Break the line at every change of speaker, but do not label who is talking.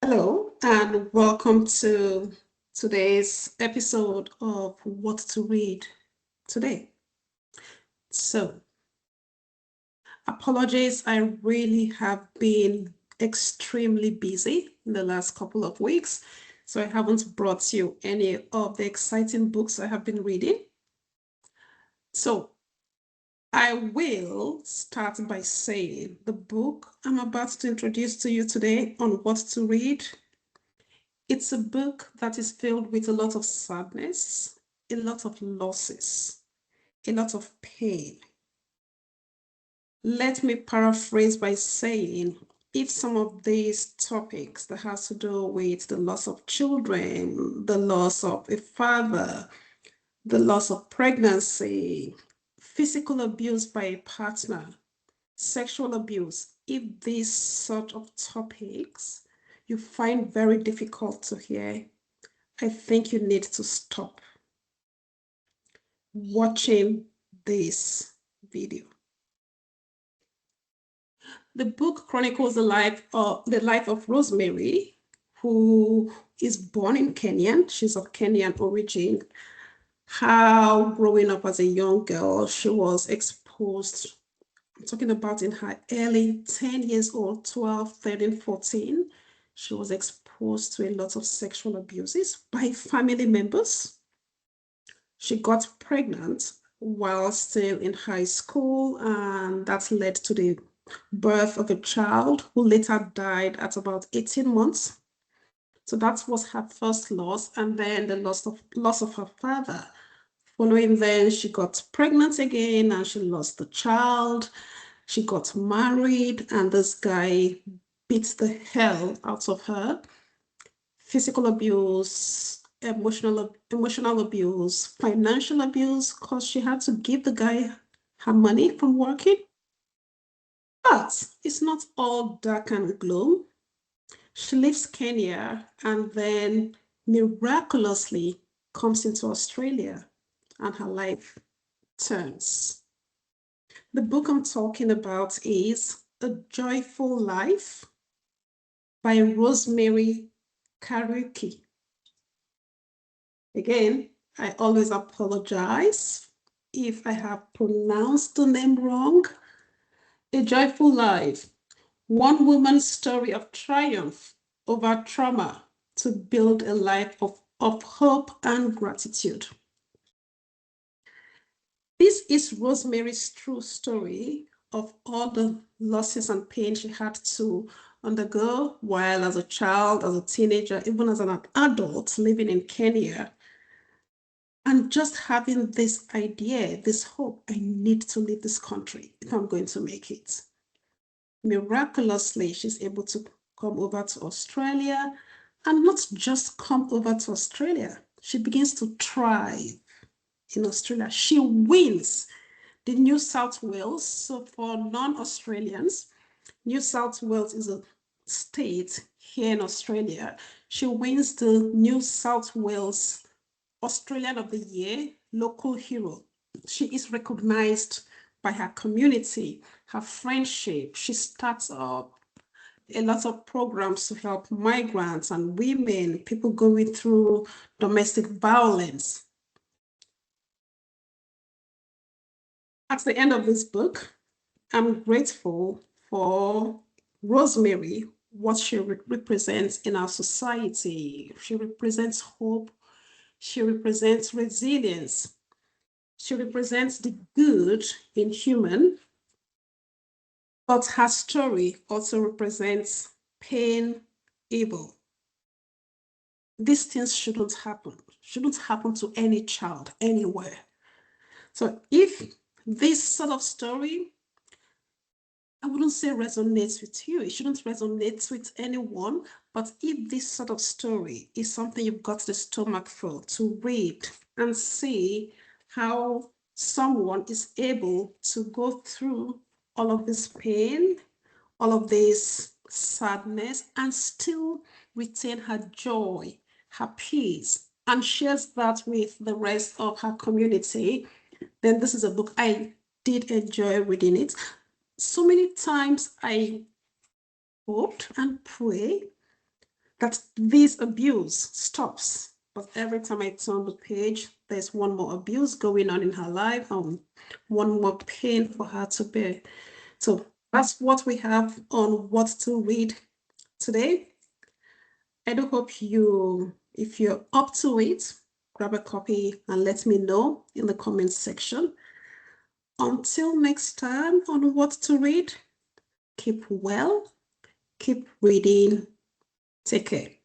Hello, and welcome to today's episode of What to Read Today. So, apologies, I really have been extremely busy in the last couple of weeks, so I haven't brought you any of the exciting books I have been reading. So, I will start by saying the book I'm about to introduce to you today on what to read. It's a book that is filled with a lot of sadness, a lot of losses, a lot of pain. Let me paraphrase by saying, if some of these topics that has to do with the loss of children, the loss of a father, the loss of pregnancy, physical abuse by a partner, sexual abuse, if these sort of topics you find very difficult to hear, I think you need to stop watching this video. The book chronicles the life of Rosemary, who is born in Kenya. She's of Kenyan origin. How growing up as a young girl, she was exposed. I'm talking about in her early 10 years old, 12, 13, 14. She was exposed to a lot of sexual abuses by family members. She got pregnant while still in high school, and that led to the birth of a child who later died at about 18 months. So that was her first loss, and then the loss of her father. Following then, she got pregnant again and she lost the child. She got married, and this guy beat the hell out of her. Physical abuse, emotional abuse, financial abuse, because she had to give the guy her money from working. But it's not all dark and gloom. She leaves Kenya and then miraculously comes into Australia and her life turns. The book I'm talking about is A Joyful Life by Rosemary Karuki. Again, I always apologize if I have pronounced the name wrong. A Joyful Life, one woman's story of triumph over trauma to build a life of hope and gratitude. This is Rosemary's true story of all the losses and pain she had to undergo while as a child, as a teenager, even as an adult living in Kenya. And just having this idea, this hope, I need to leave this country if I'm going to make it. Miraculously, she's able to come over to Australia, and not just come over to Australia. She begins to thrive in Australia. She wins the New South Wales. So for non-Australians, New South Wales is a state here in Australia. She wins the New South Wales Australian of the Year local hero. She is recognized by her community, her friendship. She starts up a lot of programs to help migrants and women, people going through domestic violence. At the end of this book, I'm grateful for Rosemary, what she represents in our society. She represents hope. She represents resilience. She represents the good in human, but her story also represents pain, evil. These things shouldn't happen to any child anywhere. So if this sort of story, I wouldn't say resonates with you, it shouldn't resonate with anyone, but if this sort of story is something you've got the stomach for to read and see how someone is able to go through all of this pain, all of this sadness, and still retain her joy, her peace, and shares that with the rest of her community, then this is a book I did enjoy reading it. So many times I hoped and pray that this abuse stops. But every time I turn the page, there's one more abuse going on in her life and one more pain for her to bear. So that's what we have on what to read today. I do hope if you're up to it, grab a copy and let me know in the comments section. Until next time on what to read, keep well, keep reading. Take care.